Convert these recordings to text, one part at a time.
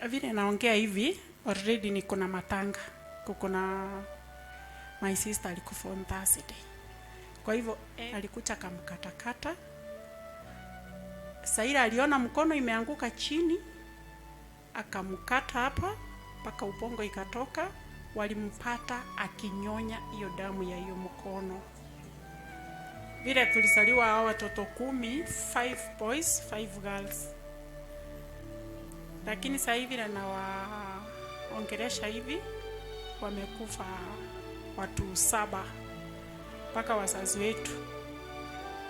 Vile naongea hivi, already niko na matanga. Kuna my sister alikufa on Thursday. Kwa hivyo alikuja kamkatakata. Saira aliona mkono imeanguka chini, akamkata hapa mpaka ubongo ikatoka. Walimpata akinyonya hiyo damu ya hiyo mkono. Vile tulisaliwa hao watoto 10, 5 boys, 5 girls. Lakini sasa hivi na waongelesha hivi wamekufa watu 7 mpaka wazazi wetu.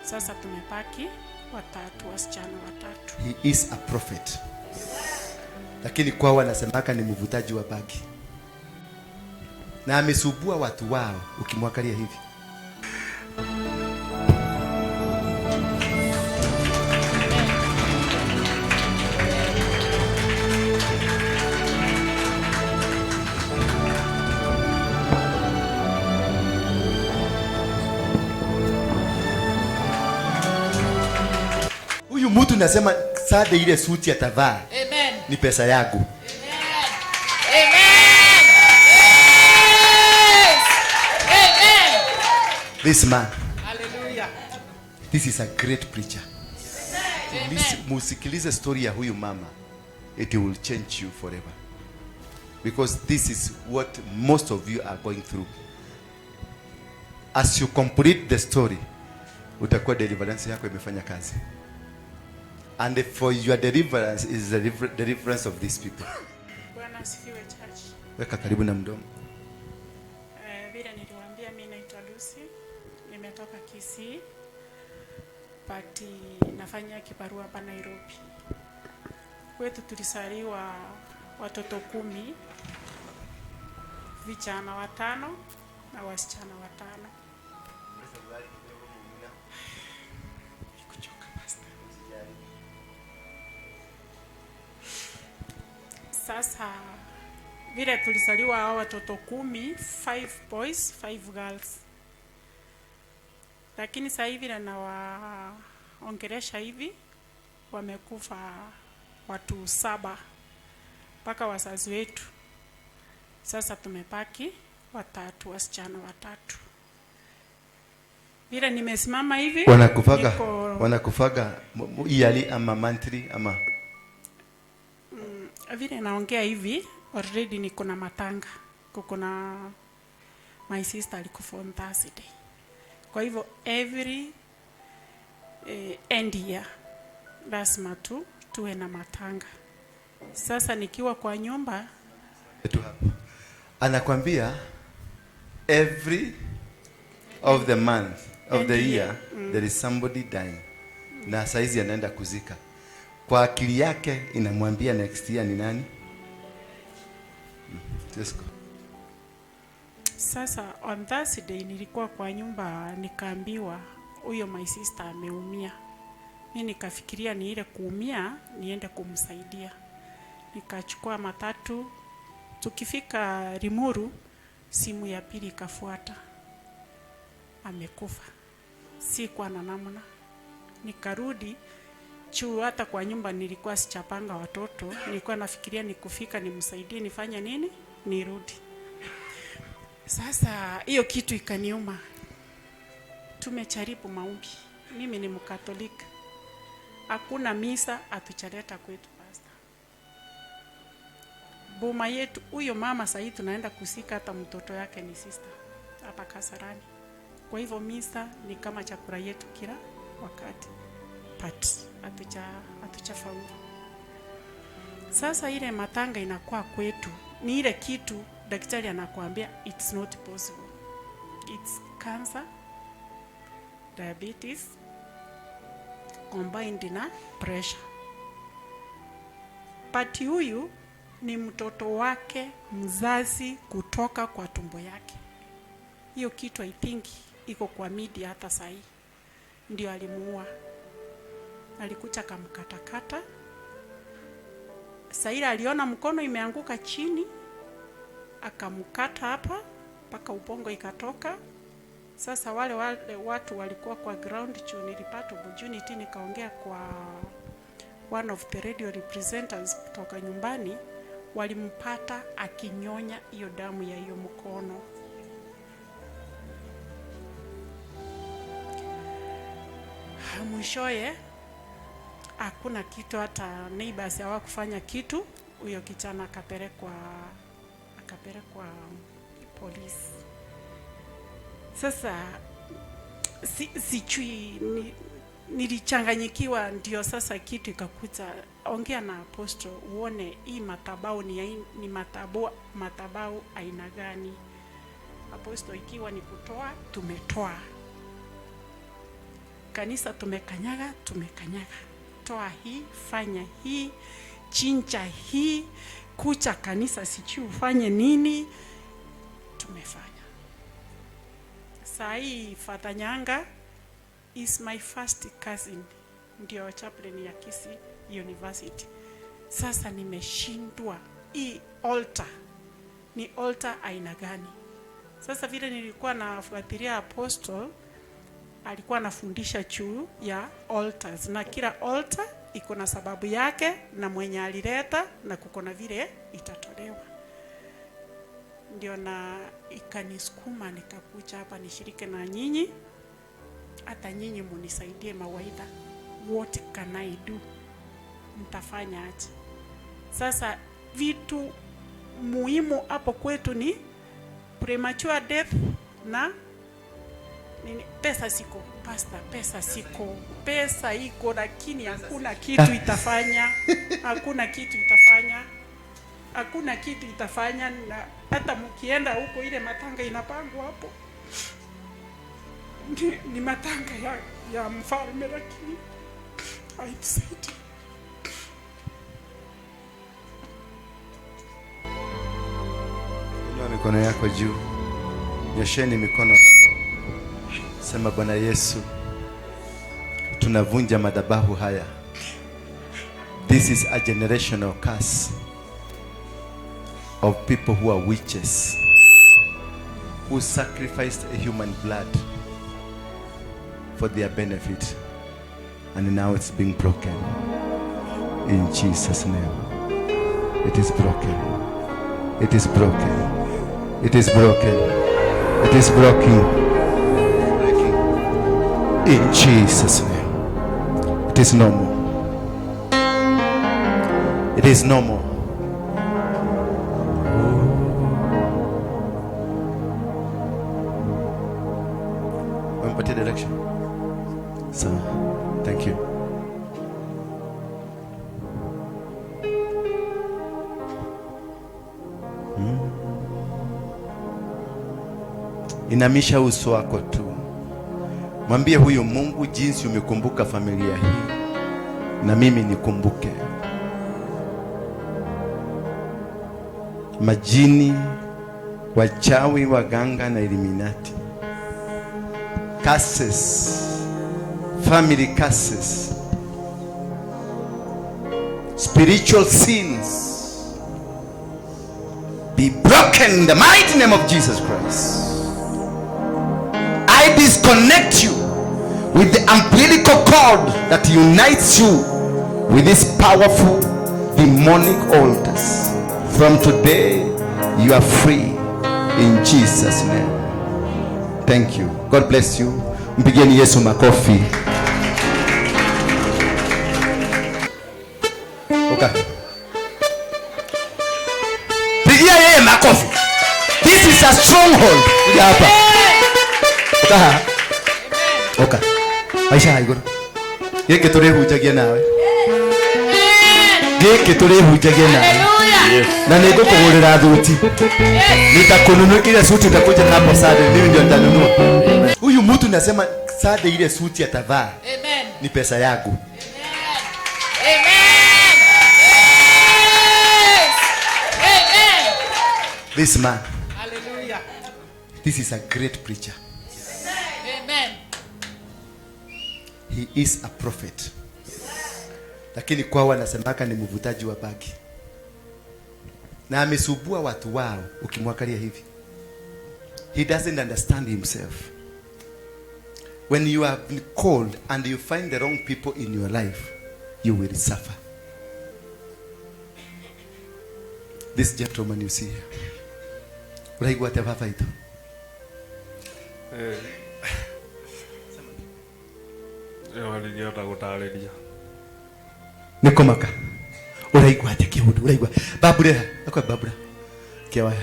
Sasa tumepaki watatu, wasichana 3. He is a prophet. Lakini kwao wanasemaka ni mvutaji wa bagi. Na amesubua watu wao ukimwangalia hivi. Huyu mtu nasema sade ile suti atavaa. Amen. Ni pesa yangu. Amen. Amen. Yes. Amen. This man. Hallelujah. This is a great preacher. Amen. Musikilize story ya huyu mama. It will change you forever. Because this is what most of you are going through. As you complete the story, utakuwa deliverance yako imefanya kazi. And for your deliverance is the deliverance of these people. Bwana asifiwe church. Weka karibu na mdomo. Vile niliwaambia mimi naitwa Lucy. Nimetoka Kisii. But nafanya kibarua hapa Nairobi. Kwetu tulisaliwa watoto 10, vijana 5 na wasichana 5. Sasa vile tulisaliwa hao watoto 10, 5 boys, 5 girls. Lakini sasa hivi na waongelesha hivi wamekufa watu 7 mpaka wazazi wetu. Sasa tumepaki watatu, wasichana 3. Vile nimesimama hivi wanakufaga yearly ama monthly ama vile naongea hivi, already niko na matanga. Kuna my sister alikufa on Thursday. Kwa hivyo every end year lazima tuwe na matanga. Sasa nikiwa kwa nyumba anakwambia every of the month of the year there is somebody dying. Na saizi anaenda kuzika. Kwa akili yake inamwambia next year ni nani? Just go. Sasa on Thursday nilikuwa kwa nyumba nikaambiwa huyo my sister ameumia. Mimi nikafikiria ni ile kuumia niende kumsaidia. Nikachukua matatu. Tukifika Limuru, simu ya pili ikafuata. Amekufa. Si kwa na namna. Nikarudi hata kwa nyumba nilikuwa sichapanga watoto. Nilikuwa nafikiria nikufika nimsaidie nifanye nini? Nirudi. Sasa hiyo kitu ikaniuma. Tumecharibu maombi. Mimi ni Mkatolika. Hakuna misa atuchaleta kwetu pastor. Boma yetu huyo mama sasa tunaenda kusika hata mtoto yake ni sister hapa Kasarani. Kwa hivyo misa ni kama chakula yetu kila wakati. But hatuchafaulu. Sasa ile matanga inakuwa kwetu. Ni ile kitu daktari anakuambia it's not possible. It's cancer, diabetes combined na pressure. But huyu ni mtoto wake mzazi kutoka kwa tumbo yake. Hiyo kitu I think iko kwa media hata sahi. Ndio alimuua. Alikuja kamkatakata. Saira aliona mkono imeanguka chini, akamkata hapa mpaka ubongo ikatoka. Sasa wale watu walikuwa kwa ground juu nilipata opportunity nikaongea kwa one of the radio representatives kutoka nyumbani. walimpata akinyonya hiyo damu ya hiyo mkono. Mwishoye hakuna kitu, hata neighbors hawakufanya kitu. Huyo kijana akapelekwa polisi. Sasa sijui nilichanganyikiwa. Ndio sasa kitu ikakuta, ongea na apostle uone hii matabao ni matabao aina gani. Apostle, ikiwa ni kutoa, tumetoa. Kanisa tumekanyaga, toa hii, fanya hii, chinja hii, kucha kanisa sijui ufanye nini, tumefanya. Saa hii Father Nyanga is my first cousin, ndio chaplain ya Kisii University. Sasa nimeshindwa hii altar ni altar aina gani? Sasa vile nilikuwa nafuatilia apostle, alikuwa anafundisha juu ya altars, na kila altar iko na sababu yake na mwenye alileta na kuko na vile itatolewa. Ndio na ikanisukuma nikakuja hapa nishirike na nyinyi, hata nyinyi munisaidie mawaidha. What can I do? Mtafanya aje? Sasa vitu muhimu hapo kwetu ni premature death na nini. Pesa siko pastor, pesa iko, lakini hakuna kitu itafanya. Hakuna kitu itafanya. Na hata mkienda huko ile matanga inapangwa hapo ni matanga ya mfalme, lakini haitusaidii. Inua mikono yako juu, nyosheni mikono, sema Bwana Yesu, tunavunja madhabahu haya. This is a generational curse of people who are witches, who sacrificed a human blood for their benefit, and now it's being broken. In Jesus' name, it is broken. It is broken. It is broken. It is broken. In Jesus' name, it is no more. It is no more. Umepatia direction? Sawa. Thank you. Inamisha uso wako tu, mwambie huyu Mungu, jinsi umekumbuka familia hii, na mimi nikumbuke. Majini, wachawi, waganga na Illuminati, curses, family curses, spiritual sins, be broken in the mighty name of Jesus Christ. I disconnect you with the umbilical cord that unites you with these powerful demonic altars. From today, you are free in Jesus' name. Thank you. God bless you. Mpigeni Yesu makofi. Okay. Pigia yeye makofi. This is a stronghold. Kuja hapa. Okay. Okay. Aisha haiguru. Geke turehujagia nawe. Geke turehujagia nawe. Na niko kugurira thuti. Nitakununukira suti, utakuja hapo Sunday, mimi ndio nitanunua. Huyu mtu nasema Sunday ile suti atavaa. Amen. Ni pesa yangu. Amen. Amen. This man. Hallelujah. This is a great preacher. Amen. He is a prophet. Lakini kwao wanasemaka ni mvutaji wa bagi. Na amesubua watu wao ukimwakalia hivi. He doesn't understand himself. When you have been called and you find the wrong people in your life, you will suffer. This gentleman you see here. Uraigua atia baba itu? Nikomaka. Uraigua atia kiundu? Uraigua. Babura. Akwa babura. Kiawaya.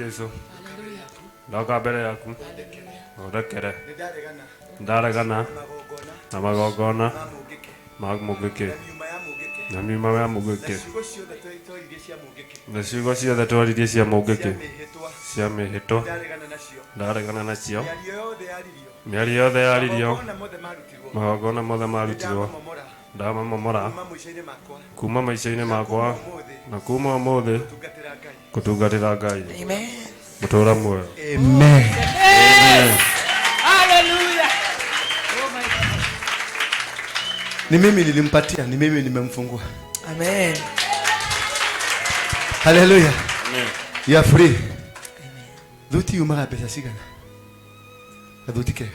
Yesu. Ndoka mbere yaku. Urekere. Ndaregana. Na magogona. Magmugike. Na mima ya mugike. Na ciugo ciothe twaririe cia mugike. Cia mihito. Ndaregana nacio. Mĩario yothe yaririo. Magogona mothe marutirwo. Ndamamomora. Kuma maica-inĩ makwa. Na kuma ũmũthĩ. Kutungatira Ngai. Amen. Mutura muoyo. Amen. Hallelujah. Oh my God. Ni mimi nilimpatia, ni mimi nimemfungua. Amen. Hallelujah. Amen. You are free. Amen. Dhuti yumaga pesa sigana. Dhuti kega.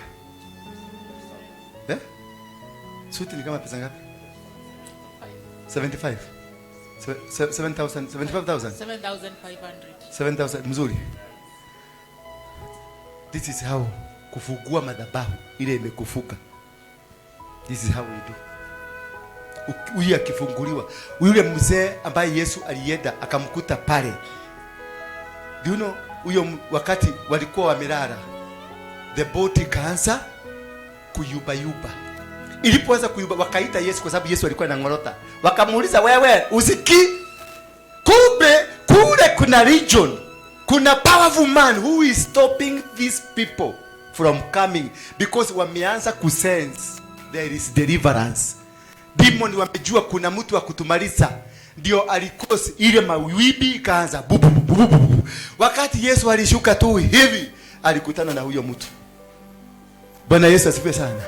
Suti ni kama pesa ngapi? 75. 7,000, 75,000. 7,500. 7,000 mzuri. This is how kufungua madhabahu ile imekufuka. This is how we do. Huyu akifunguliwa, yule mzee ambaye Yesu alienda akamkuta pale. Do you know huyo wakati walikuwa wamelala, the boat ikaanza kuyuba. Ilipoanza kuyuba wakaita Yesu kwa sababu Yesu alikuwa anangorota. Wakamuuliza, wewe usiki? Kumbe kule kuna region, kuna powerful man who is stopping these people from coming because wameanza kusense there is deliverance. Demon wamejua kuna mtu wa kutumaliza, ndio alikosi ile mawibi ikaanza bubu. Wakati Yesu alishuka tu hivi alikutana na huyo mtu. Bwana Yesu asifiwe sana.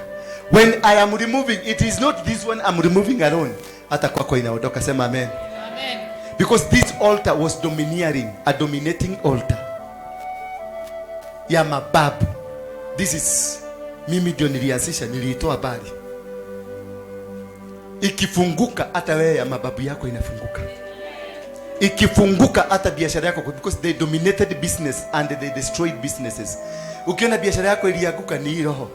When I am removing, it is not this one I'm removing alone. Hata kwako inaondoka, sema amen. Amen. Because this altar was domineering, a dominating altar. Ya mababu. This is mimi ndio nilianzisha, niliitoa bali. Ikifunguka hata wewe ya mababu yako inafunguka. Ikifunguka hata biashara yako, because they dominated business and they destroyed businesses. Ukiona biashara yako ilianguka ni roho.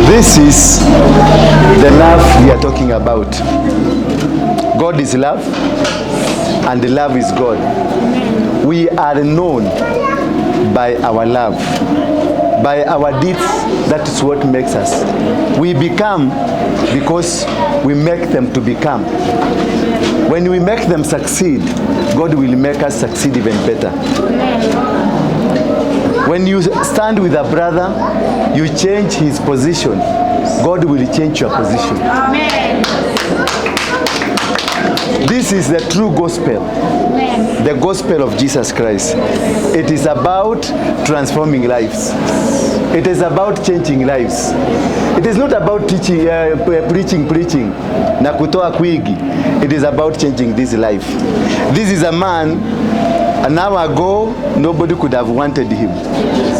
This is the love we are talking about. God is love, and the love is God. We are known by our love. by our deeds. That is what makes us. We become because we make them to become. When we make them succeed, God will make us succeed even better. When you stand with a brother, you change his position, God will change your position. Amen. This is the true gospel. Amen. The gospel of Jesus Christ. It is about transforming lives. It is about changing lives. It is not about teaching, preaching na kutoa kwigi. It is about changing this life. This is a man, an hour ago nobody could have wanted him.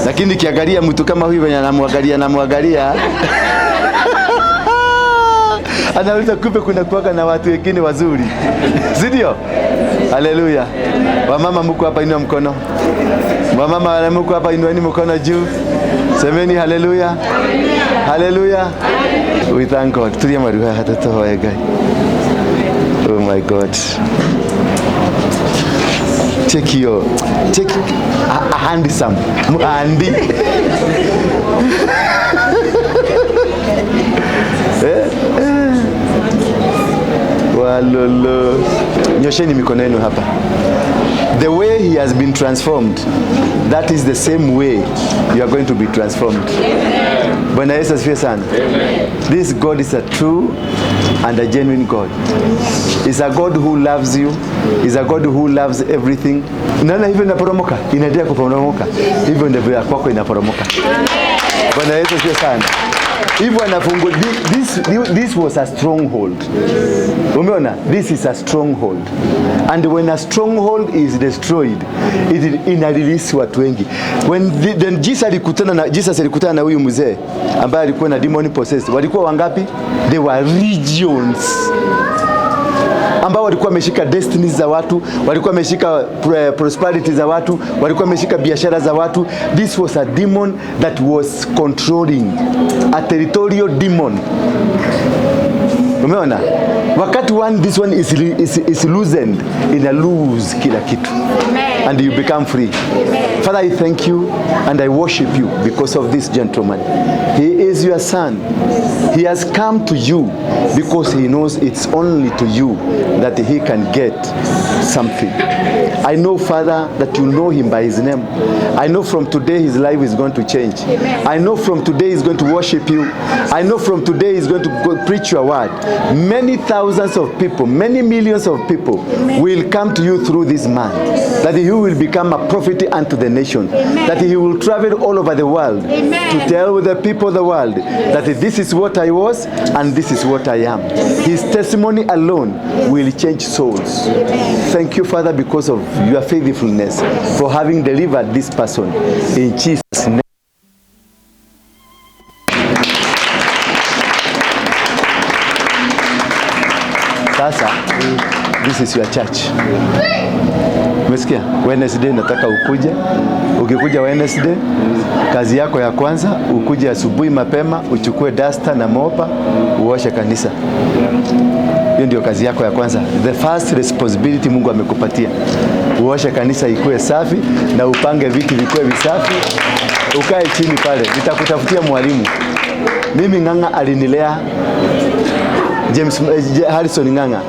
Lakini kiangalia mtu kama huyu wenye anamwangalia anaweza kupe kuna kuwaka na watu wengine wazuri. Sidio? Haleluya. Wamama mko hapa, inua mkono. Wamama wale mko hapa, inueni mkono juu. Semeni haleluya. Haleluya. We thank God. Tulia maruha hata tohoe gai. Oh my God. Check a handsome. Muhandi. Walolo. Nyosheni mikono yenu hapa. The way he has been transformed, that is the same way you are going to be transformed. Bwana Yesu asifiwe sana. This God is a true and a genuine God. Is a God who loves you. Is a God who loves everything. Nana hivyo inaporomoka, inaendelea kuporomoka. Hivyo ndivyo ya kwako inaporomoka. Bwana Yesu asifiwe sana. Hivyo anafungu, this was a stronghold. Umeona? This is a stronghold. And when a stronghold is destroyed, it inarelease watu wengi. Then Jesus alikutana na huyu mzee ambaye alikuwa na demon possessed. Walikuwa wangapi? They were regions. Ambao walikuwa wameshika destinies za watu, walikuwa wameshika prosperity za watu, walikuwa wameshika biashara za watu. This was a demon that was controlling, a territorial demon. Umeona? Wakati this one is loosened, ina lose kila kitu. Amen. And you become free. Amen. Father, I thank you and I worship you because of this gentleman. He is your son. He has come to you because he knows it's only to you that he can get something. I know, Father, that you know him by his name. I know from today his life is going to change. Amen. I know from today he's going to worship you. I know from today he's going to go preach your word. Many thousands of people, many millions of people Amen. Will come to you through this man. That he will become a prophet unto the nation. Amen. That he will travel all over the world Amen. To tell the people of the world that this is what I was and this is what I am. His testimony alone will change souls. Amen. Thank you, Father, because of your faithfulness for having delivered this person in Jesus' name. Sasa, this is your church. Umesikia? Wednesday nataka ukuje. Ukikuja Wednesday, kazi yako ya kwanza ukuje asubuhi mapema, uchukue duster na mopa, uoshe kanisa. Hiyo ndio kazi yako ya kwanza. The first responsibility Mungu amekupatia. Uoshe kanisa ikuwe safi na upange viti vikuwe visafi. Ukae chini pale, nitakutafutia mwalimu. Mimi Ng'ang'a alinilea, Harrison Ng'ang'a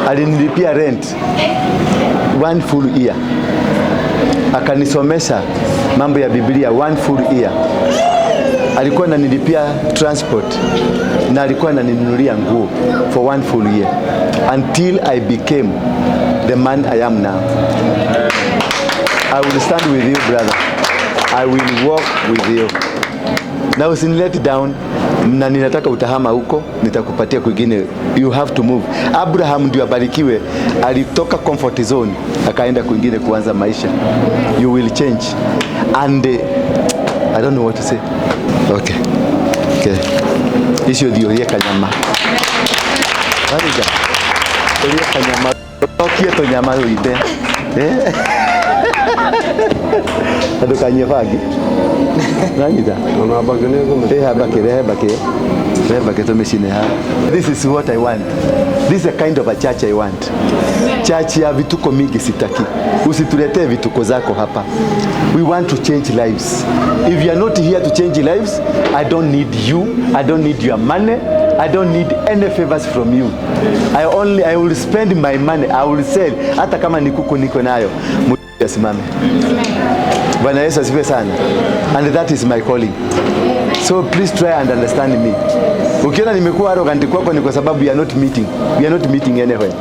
alinilipia rent 1 full year. Akanisomesha mambo ya Biblia 1 full year. Alikuwa ananilipia transport na alikuwa ananinunulia nguo for 1 full year until I became the man I am now. I will stand with you, brother. I will walk with you. Now usinilete down. Na ninataka utahama huko, nitakupatia kwingine. You have to move. Abraham ndio abarikiwe, alitoka comfort zone akaenda kwingine kuanza maisha. You will change. And I don't know what to say. Okay. Isho dio ye kanyama. Barija. Ye kanyama. Okie to nyama uite. Adukanye fagi. Nanyita. Ona bagene ko. Habake to machine ha. This is what I want. This is the kind of a church I want. Church ya vituko mingi sitaki. Usituletee vituko zako hapa. We want to change lives. If you are not here to change lives, I don't need you. I don't need your money. I don't need any favors from you. I will spend my money. I will sell. Hata kama ni kuku niko nayo. Simame. Bwana Yesu asifiwe sana. And that is my calling. So please try and understand me. Ukiona nimekuwa arrogant kwako ni kwa sababu we are not meeting anywhere.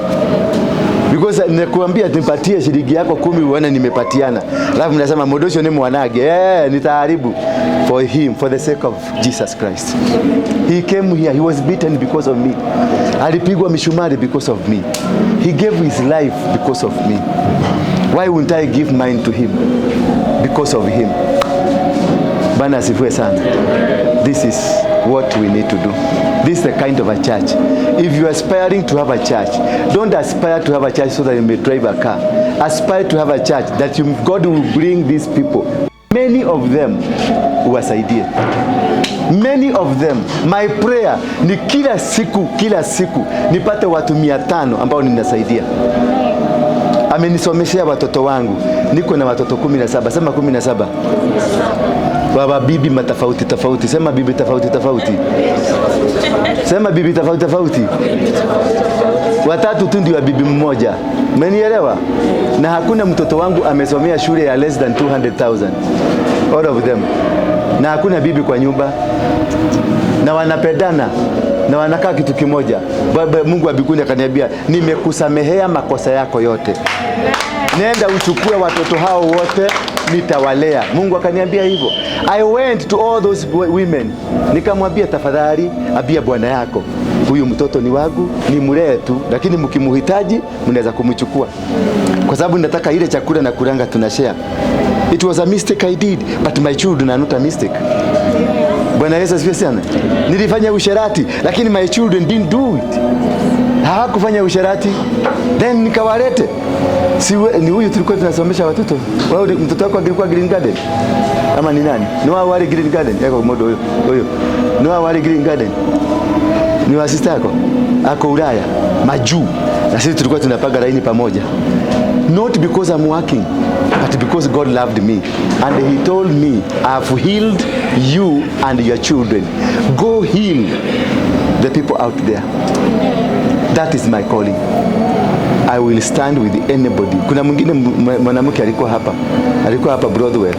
Because nikuambia nipatie shilingi yako 10 uone nimepatiana. Alafu mnasema modosho ni mwanage. Nitaharibu for him, for the sake of Jesus Christ. He came here, he was beaten because of me. Alipigwa mishumari because of me. He gave his life because of me. Why wouldn't I give mine to him? Because of him. Bwana asifiwe sana. This is what we need to do. This is the kind of a church. If you are aspiring to have a church, don't aspire to have a church so that you may drive a car. Aspire to have a church that God will bring these people. Many of them uwasaidie. Many of them. My prayer ni kila siku nipate watu 500 ambao ninasaidia. Amenisomeshea watoto wangu. Niko na watoto 17. Sema 17. Baba bibi matofauti. Sema bibi tofauti. Sema bibi tofauti. Watatu tu ndio bibi mmoja. Umenielewa? Na hakuna mtoto wangu amesomea shule ya less than 200,000. All of them. Na hakuna bibi kwa nyumba. Na wanapendana. Na wanakaa kitu kimoja. Baba Mungu wa mbinguni akaniambia, nimekusamehea makosa yako yote. Nenda uchukue watoto hao wote nitawalea. Mungu akaniambia hivyo. I went to all those women. Nikamwambia tafadhali, abia bwana yako, huyu mtoto ni wangu, ni mlee tu, lakini mkimuhitaji mnaweza kumchukua. Kwa sababu nataka ile chakula na kuranga tunashare. It was a mistake I did, but my children are not a mistake. Bwana Yesu asifiwe sana. Nilifanya usherati, lakini my children didn't do it. Hawakufanya usherati, then nikawalete. Ni huyu tulikuwa tunasomesha watoto. Wao mtoto wako alikuwa Green Garden. Ama ni nani? Ni wao wale Green Garden. Yako modo huyo. Ni wao wale Green Garden. Ni wa sister yako. Ako Ulaya, majuu. Na sisi tulikuwa tunapanga laini pamoja. Not because I'm working, but because God loved me. And he told me, I've healed you and your children. Go heal the people out there. That is my calling. I will stand with anybody. Kuna mwingine mwanamke alikuwa hapa Broadway.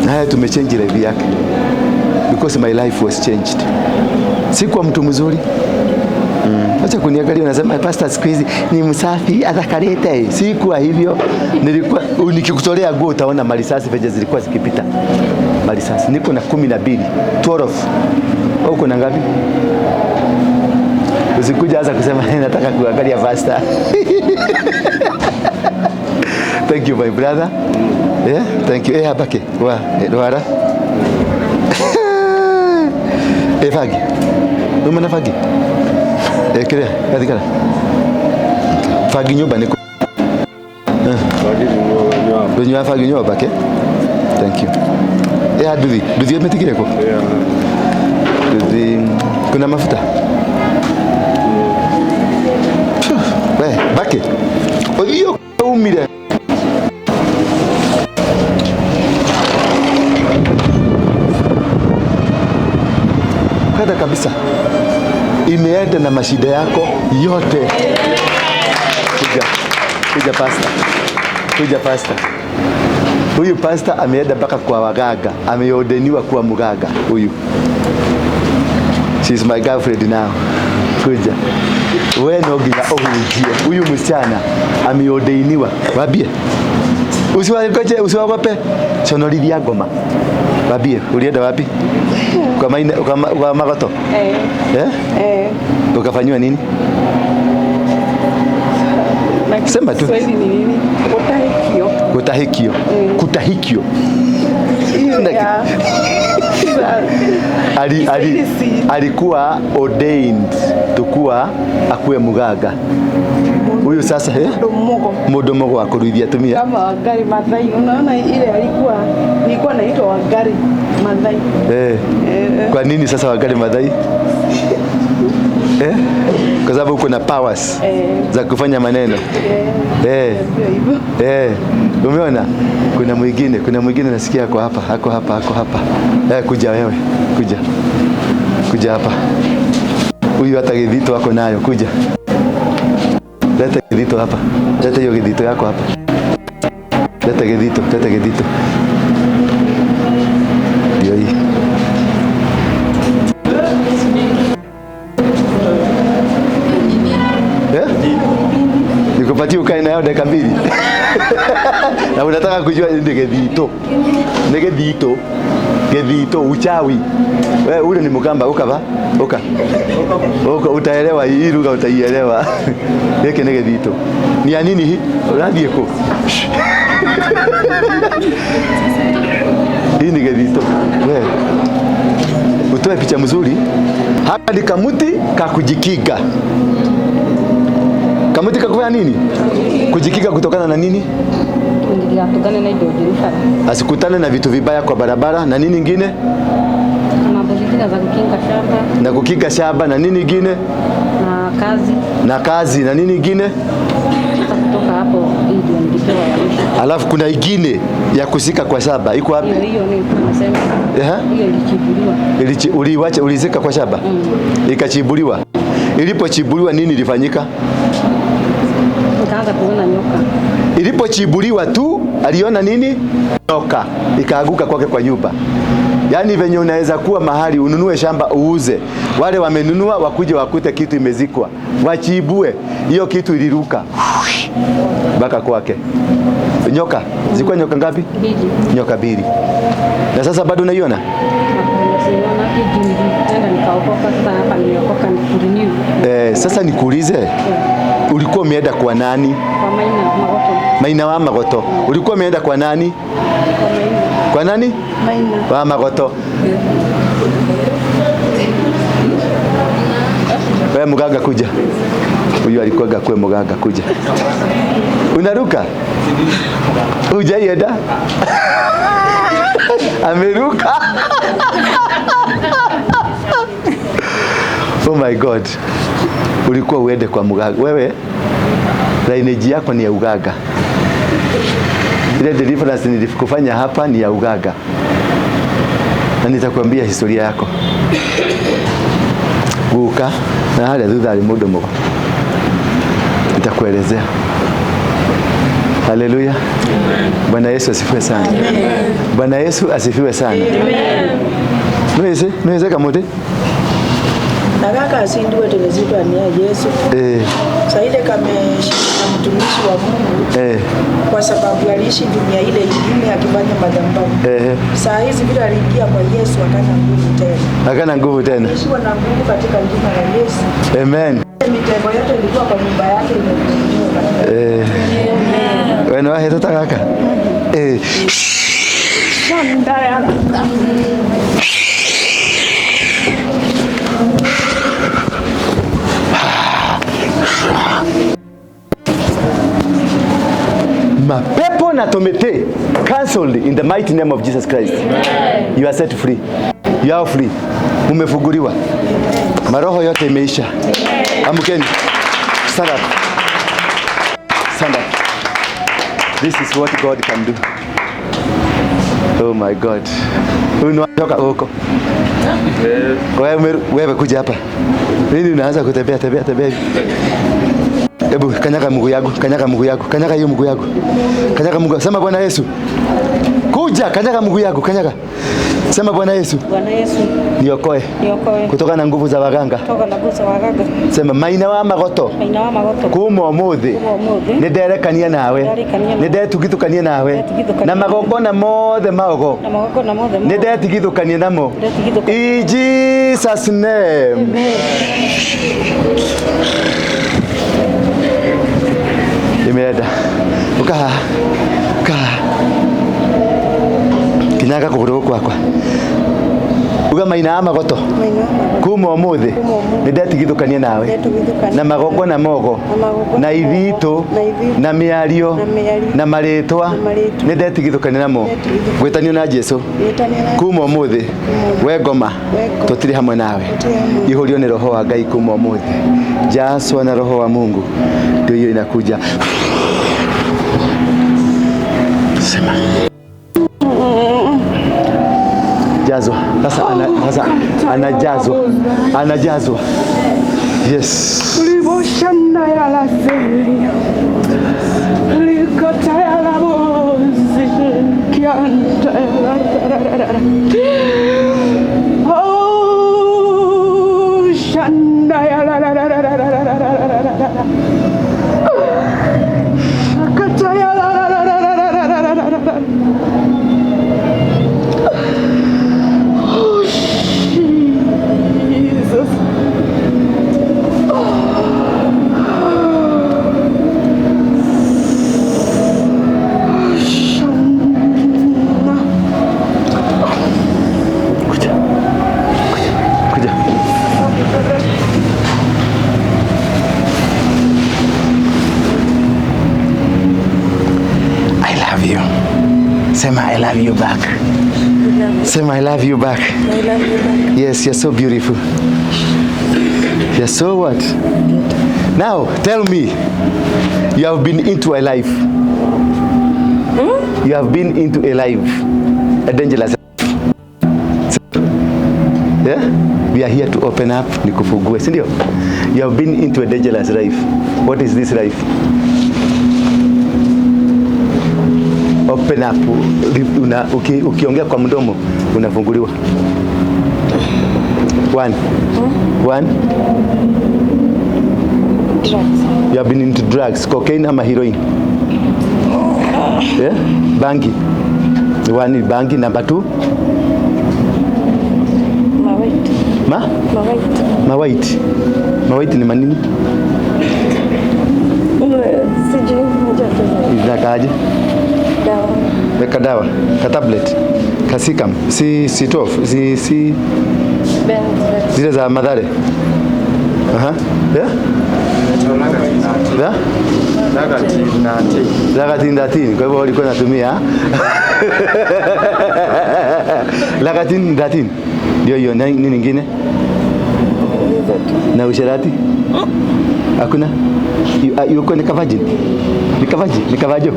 Haya tumechange life yake. Because my life was changed. Sikuwa mtu mzuri. Acha kuniangalia unasema pastor squeeze ni msafi atakarete. Sikuwa hivyo. Nilikuwa nikikutolea nguo utaona malisasi veje zilikuwa zikipita. Malisasi. Niko na 12. 12. Uko na ngapi? Usikuja hasa kusema nataka kuangalia pastor. Thank you my brother. Yeah, thank you. Habake. Doara. Fagi. Umana fagi. Kile, katika. Fagi nyoba niko. Fagi nyoba. Fagi nyoba bake. Thank you. Duthi metikire ko. Duthi kuna mafuta. Bake. Odio umire. Kada kabisa. Imeenda na mashida yako yote. Kuja pastor. Huyu pastor ameenda mpaka kwa wagaga, ameordeniwa kuwa mgaga huyu. She's my girlfriend now. Kuja. Wewe noginya ohujie. Huyu msichana ameordeniwa. Wabie. Usiwagope. Sonoridia ngoma. Wabie, ulienda wapi? Kwa magoto? Ukafanywa nini? Sema tu. Swali ni nini? Kutahikio. Kutahikio. Alikuwa ordained tukuwa akuwe mugaga. Huyu sasa mudomogo wa kuruithia tumia. Kama Wangari Maathai, unaona ile nilikuwa naitwa Wangari Maathai. Kwa nini sasa Wangari Maathai? Kwa sababu kuna powers za kufanya maneno. Umeona? Kuna mwingine nasikia ako hapa. Kuja wewe. Kuja hapa. Huyu hata githito wako nayo, kuja. Leta githito hapa. Leta hiyo githito yako hapa. Leta githito. Ndio hii. Nikupatie ukae nayo dakika 2. Na unataka kujua ni githito. Ni githito uchawi. Wewe ule ni mgamba uka utaelewa hii lugha, utaielewa. Yeke ni githito. Ni ya nini hii? Unathie ko. Hii ni githito. Wewe utoe picha mzuri. Hapa ni kamuti kakujikiga. Kamuti kakufanya nini? Kujikiga kutokana na nini? Asikutane na vitu vibaya kwa barabara. Na nini ingine? Na kukinga shamba. Na nini ingine? Na kazi. Na nini ingine? Kutoka hapo ndio nilipewa ya mwisho. Alafu kuna ingine ya kusika kwa shamba. Iko wapi? Hiyo nasema. Hiyo ilichibuliwa. Uliwacha ulizika kwa shamba? Ikachibuliwa. Ilipochibuliwa nini ilifanyika? Nikaanza kuona nyoka. Ilipochibuliwa tu aliona nini? Nyoka. Ikaaguka kwake kwa nyumba. Yaani venye unaweza kuwa mahali ununue shamba uuze. Wale wamenunua wakuje wakute kitu imezikwa. Wachibue. Hiyo kitu iliruka. Baka kwake. Nyoka. Zilikuwa nyoka ngapi? 2. Nyoka 2. Na sasa bado unaiona? Sasa nikuulize. Ulikuwa umeenda kwa nani? Kwa Maina wa Magoto. Ulikuwa umeenda kwa nani? Kwa nani? Maina wa Magoto. Wewe mganga kuja. Huyu alikuwa gakwe mganga kuja. Unaruka? Hujaienda? Ameruka. Oh my God. Ulikuwa uende kwa mganga. Wewe lineage yako ni ya ugaga. Ile deliverance nilikufanya hapa ni ya ugaga. Na nitakwambia historia yako. Guka na hali thutha ali mundu mugo. Nitakuelezea. Haleluya. Bwana Yesu asifiwe sana. Bwana Yesu asifiwe sana. Mweze kamote. Nagaka asindiwe telezitwa ni ya Yesu. Saile kameshika mtumishi wa Mungu. Kwa sababu aliishi dunia ile ingine akifanya madhambi. Saa hizi bila aliingia kwa Yesu akana nguvu tena. Yesu ana nguvu katika jina la Yesu. Amen. Mitego yote ilikuwa kwa nyumba yake imefunguliwa. Wewe wahe tutakaka. Mapepo na tomete cancelled in the mighty name of Jesus Christ. Amen. You are set free. You are free. Umefunguliwa. Maroho yote imeisha. Amkeni. Stand up. Stand up. This is what God can do. Oh my God. Unatoka huko. Wewe kuja hapa. Nini unaanza kutembea tembea. Hebu kanyaga mguu yangu, kanyaga hiyo mguu yangu. Kanyaga mguu. Sema Bwana Yesu. Kuja kanyaga mguu yangu, kanyaga. Sema Bwana Yesu. Bwana Yesu. Niokoe. Kutoka na nguvu za waganga. Sema Maina wa Magoto. Kuma umuthi. Niderekania nawe. Nidetigithukania nawe. Na magongona mothe maogo. Nidetigithukania namo. In Jesus name. Amen. Imeenda. Uka. Kinyaga kuguru kwakwa. uga maina magoto kuma umuthi nindetigithukania nawe na magongo na mogo na ithito na miario na maritwa nindetigithukania namo gwitanio na Jesu kuma umuthi we ngoma tutiri hamwe nawe ihurio ni roho wa Ngai kuma umuthi jaswa na roho wa Mungu ndio hiyo inakuja sema jazwa sasa anajazwa yes Liboshanda ya la zelia likota ya la bozi kianta oh shanda ya la kata ya la Jesus. kuja I love you. Sema I love you back. Sema I love you back. I love you back. Yes, you're so beautiful. You're so what? Now, tell me, you have been into a life. You have been into a life, a dangerous life. Yeah? We are here to open up, nikufungue, si ndio? You have been into a dangerous life. What is this life? Open up. Ukiongea kwa mdomo unafunguliwa. One. Drugs. You have been into drugs, cocaine ama heroin? Yeah? Bangi. One bangi. Number 2? Mawait. Mawait ni manini? Sijui mjatoza. Inakaje? Dawa. Weka dawa, ka tablet, ka sikam, si 12, si zile za madhare. Aha. Yeah? Yeah? Lagatin. Kwa hivyo walikuwa natumia Lagatin. Ndio hiyo. Nini nyingine? Na usherati? Hakuna? Yuko ni kavaji? Ni kavajo?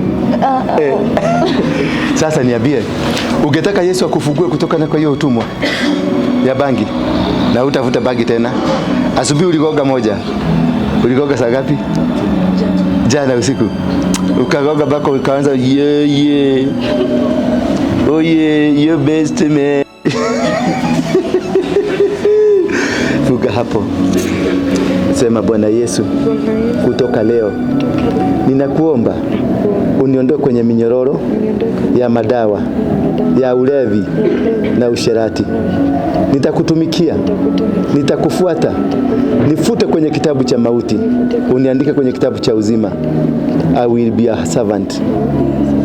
Sasa niambie, ungetaka Yesu akufungue kutoka na kwa hiyo utumwa ya bangi na utafuta bangi tena. Asubuhi uligoga moja. Uligoga saa ngapi? Jana usiku. Ukagoga bako ukaanza yeah. Oh yeah, your best man. Fuga hapo. Sema Bwana Yesu, kutoka leo ninakuomba uniondoe kwenye minyororo ya madawa, ya ulevi na usherati. Nitakutumikia, nitakufuata, nifute kwenye kitabu cha mauti, uniandike kwenye kitabu cha uzima. I will be a servant.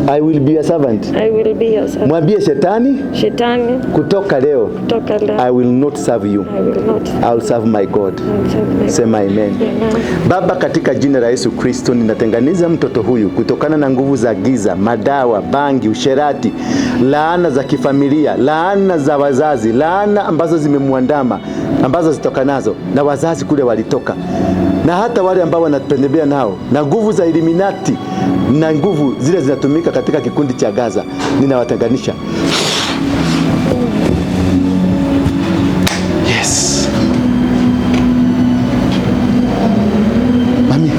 I will be a servant. Mwambie shetani, kutoka leo, I will not serve you. I will serve my God. Sema amen. Baba, katika jina la Yesu Kristo ninatenganiza mtoto huyu kutokana na nguvu za giza, madawa, bangi, usherati, laana za kifamilia, laana za wazazi, laana ambazo zimemwandama, ambazo zitokanazo na wazazi kule walitoka, na hata wale ambao wanatembea nao, na nguvu za Illuminati na nguvu zile zinatumika katika kikundi cha Gaza, ninawatenganisha. Yes. Mami.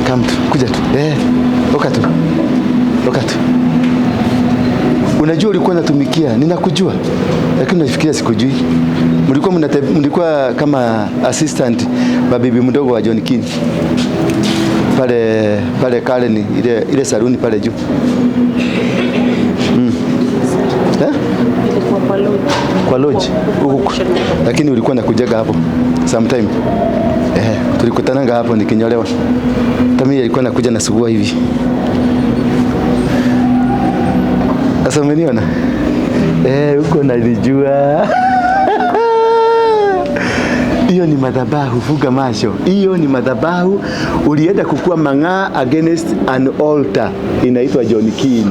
Come tu. Kuja tu. Oka tu. Unajua ulikuwa unatumikia, ninakujua. Lakini unafikiria sikujui. Mlikuwa kama assistant wa bibi mdogo wa John King. Pale Karen ile saluni pale juu. Kwa lodge huko. Lakini ulikuwa nakujaga hapo sometime. Tulikutananga hapo nikinyolewa. Tamia ilikuwa nakuja na subua hivi. Sasa umeniona? Uko nalijua. Hiyo ni madhabahu, fuga macho. Hiyo ni madhabahu ulienda kukua mang'aa against an altar inaitwa John King.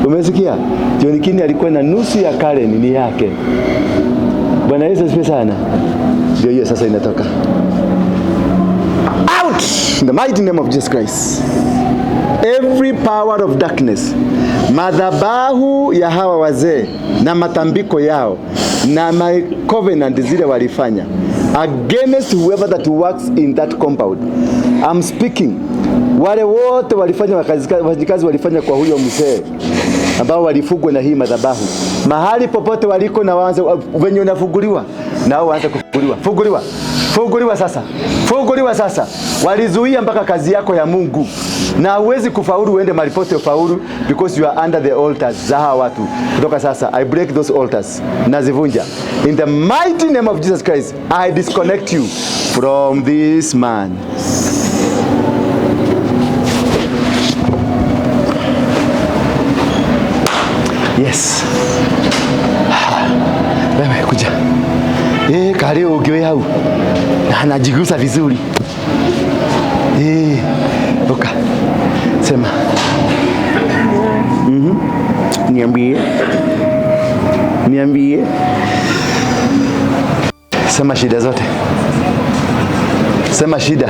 Umesikia? John King alikuwa na nusu ya kale ni yake. Bwana Yesu asifiwe sana. Ndio hiyo sasa inatoka. Out in the mighty name of Jesus Christ. Every power of darkness, madhabahu ya hawa wazee na matambiko yao na my covenant zile walifanya against whoever that works in that compound. I'm speaking. Wale wote walifanya wajikazi walifanya kwa huyo mzee ambao walifugwa na hii madhabahu. Mahali popote waliko na waanze wenye unafuguliwa nao waanze kufuguliwa. Fuguliwa sasa. Fuguliwa sasa. Walizuia mpaka kazi yako ya Mungu. Na uwezi kufaulu uende maripote ufaulu because you are under the altars za hawa watu. Kutoka sasa I break those altars. Nazivunja. In the mighty name of Jesus Christ, I disconnect you from this man. Yes. Wewe kuja. Kale ukiwe hau. Na anajigusa vizuri. Oka. Sema. Niambie. Sema shida zote. Sema shida.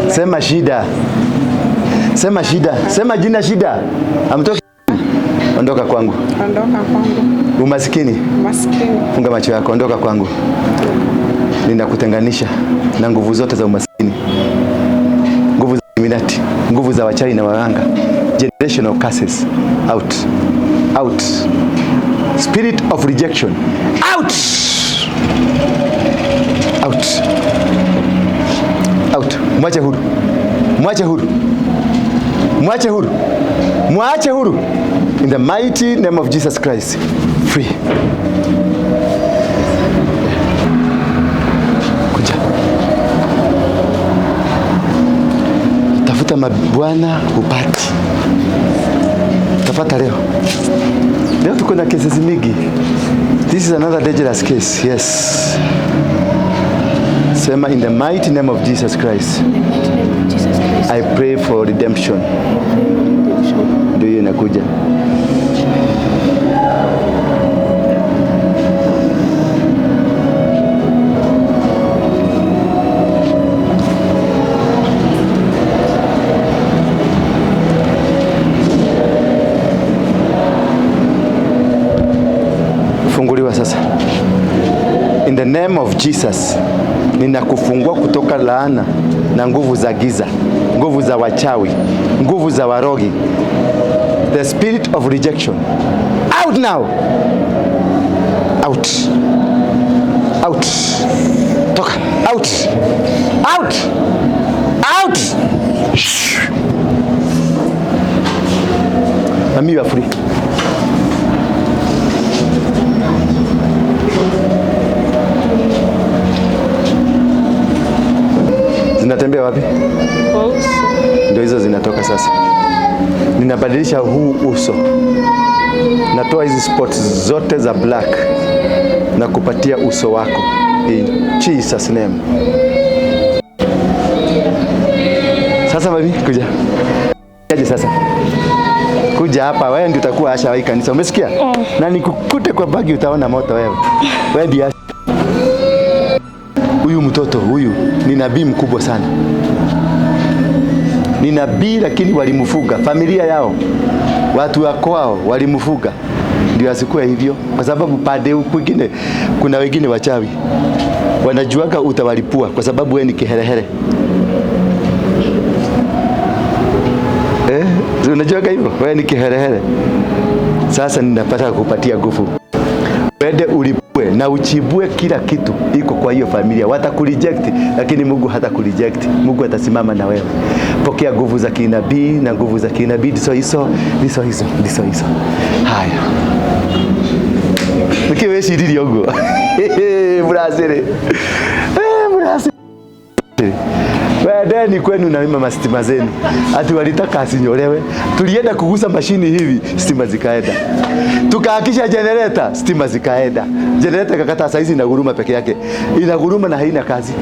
Sema shida. Sema shida. Sema jina shida. Amtoka. Ondoka kwangu. Ondoka kwangu. Umasikini. Maskini. Funga macho yako. Ondoka kwangu. Ninakutenganisha na nguvu zote za umasikini. Nguvu za Illuminati, nguvu za wachawi na waganga. Generational curses. Out. Out. Spirit of rejection. Out. Out. Out. Mwache huru. Mwache huru. Mwache huru. Mwache huru. In the mighty name of Jesus Christ. Free. Kuja. Tafuta mabwana upati. Tafuta leo. Leo tuko na cases mingi. This is another dangerous case. Yes. Sema in the mighty name of Jesus Christ. I pray for redemption. Ndio hiyo inakuja. Funguliwa sasa. In the name of Jesus, ninakufungua kutoka laana na nguvu za giza, nguvu za wachawi, nguvu za warogi. The spirit of rejection. Out now. Out. Out. Toka. Out. Out. Out. Mami, you are free. Zinatembea wapi? Ndio hizo zinatoka sasa. Ninabadilisha huu uso. Natoa hizi spots zote za black na kupatia uso wako. In Jesus name. Sasa mami, kuja. Aje sasa. Kuja hapa, wewe ndio utakuwa asha wa kanisa. Umesikia? Na nikukute kwa bagi utaona moto wewe. Wewe ndio huyu mtoto huyu ni nabii mkubwa sana. Ni nabii lakini walimfuga familia yao. Watu wa kwao walimfuga. Ndio asikuwe hivyo kwa sababu pade kwingine kuna wengine wachawi. Wanajuaga utawalipua kwa sababu wewe ni kiherehere. Unajuaga hivyo? Wewe ni kiherehere. Sasa ninapata kukupatia nguvu. Wende ulipue na uchibue kila kitu iko kwa hiyo familia. Watakureject lakini Mungu hatakureject. Mungu atasimama na wewe. Pokea nguvu za kinabii na nguvu za kinabii hizo. Haya. Nikiwe shiriri yangu. Brasile. Brasile. Wewe endeni kwenu na mimi mastima zenu. Ati walitaka asinyolewe. Tulienda kugusa mashini hivi, stima zikaenda. Tukahakisha generator, stima zikaenda. Generator kakata saizi inaguruma peke yake. Inaguruma na haina kazi.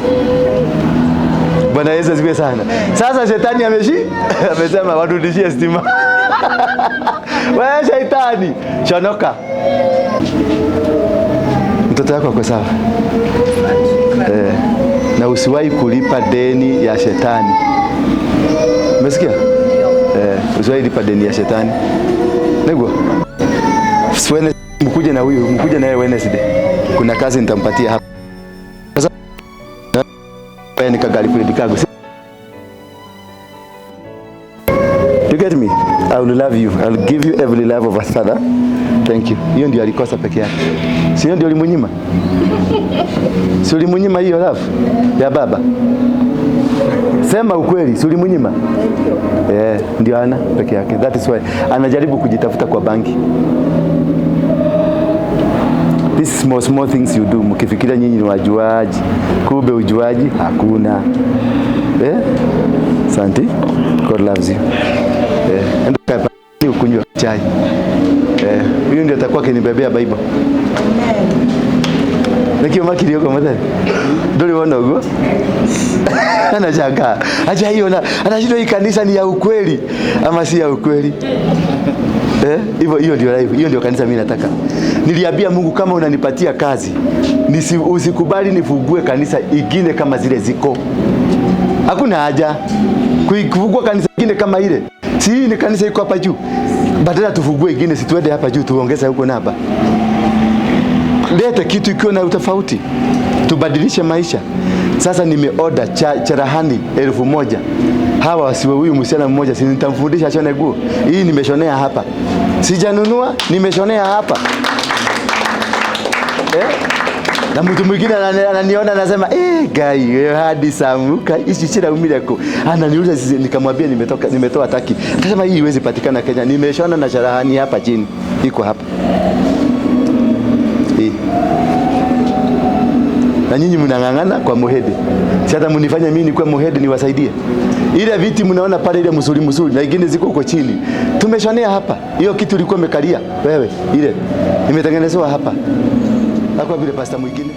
Bwana Yesu asifiwe sana. Sasa shetani amesema warudishie stima. Wewe shetani, shonoka. Mtoto wako kwa sawa. Na usiwahi kulipa deni ya shetani. Umesikia? Usiwahi lipa deni ya shetani. Nego. Siwene mkuje na huyu, mkuje na yeye Wednesday. Kuna kazi nitampatia hapa. Sasa ni kagari kweli kago. You get me? I will love you. I will give you every love of a father. Thank you. Hiyo ndio alikosa peke yake. Si hiyo ndio ulimunyima? Si ulimunyima hiyo love ya baba? Sema ukweli, si ulimunyima? Ndio ana peke yake. That is why anajaribu kujitafuta kwa banki. These small things you do, mkifikiria nyinyi ni wajuaji, kumbe ujuaji hakuna. Santi, God loves you. Ndio ukunywa chai. Huyu ndio atakuwa kinibebea Bible. Amen. Nikio makiri yako mzee. Ndio unaona huko? Anachanga. Acha hiyo na anashindwa hii kanisa ni ya ukweli ama si ya ukweli. Hiyo ndio live. Hiyo ndio kanisa mimi nataka. Niliambia Mungu kama unanipatia kazi, usikubali nifungue kanisa ingine kama zile ziko. Hakuna haja kufungua kanisa ingine kama ile. Si hii ni kanisa iko hapa juu. Badala tufungue ingine, si tuende hapa juu tuongeze huko naba. Leta kitu ikiwa na utofauti. Tubadilishe maisha. Sasa nimeorder cherehani 1000. Hawa wasiwe huyu msichana mmoja si nitamfundisha shone nguo. Hii nimeshonea hapa. Sijanunua, nimeshonea hapa. Na mtu mwingine ananiona anasema guy hadi samuka hichi chira umileko. Ananiuliza nikamwambia nimetoa taki. Atasema hii iwezi patikana Kenya. Nimeshona na cherehani hapa chini. Iko hapa. Na nyinyi mnangangana kwa muhedi. Si hata mnifanya mimi nikuwe muhedi niwasaidie. Ile viti mnaona pale ile msuri na ingine ziko huko chini. Tumeshonea hapa. Hiyo kitu ilikuwa imekalia wewe ile imetengenezwa hapa. Hakuwa vile pasta mwingine.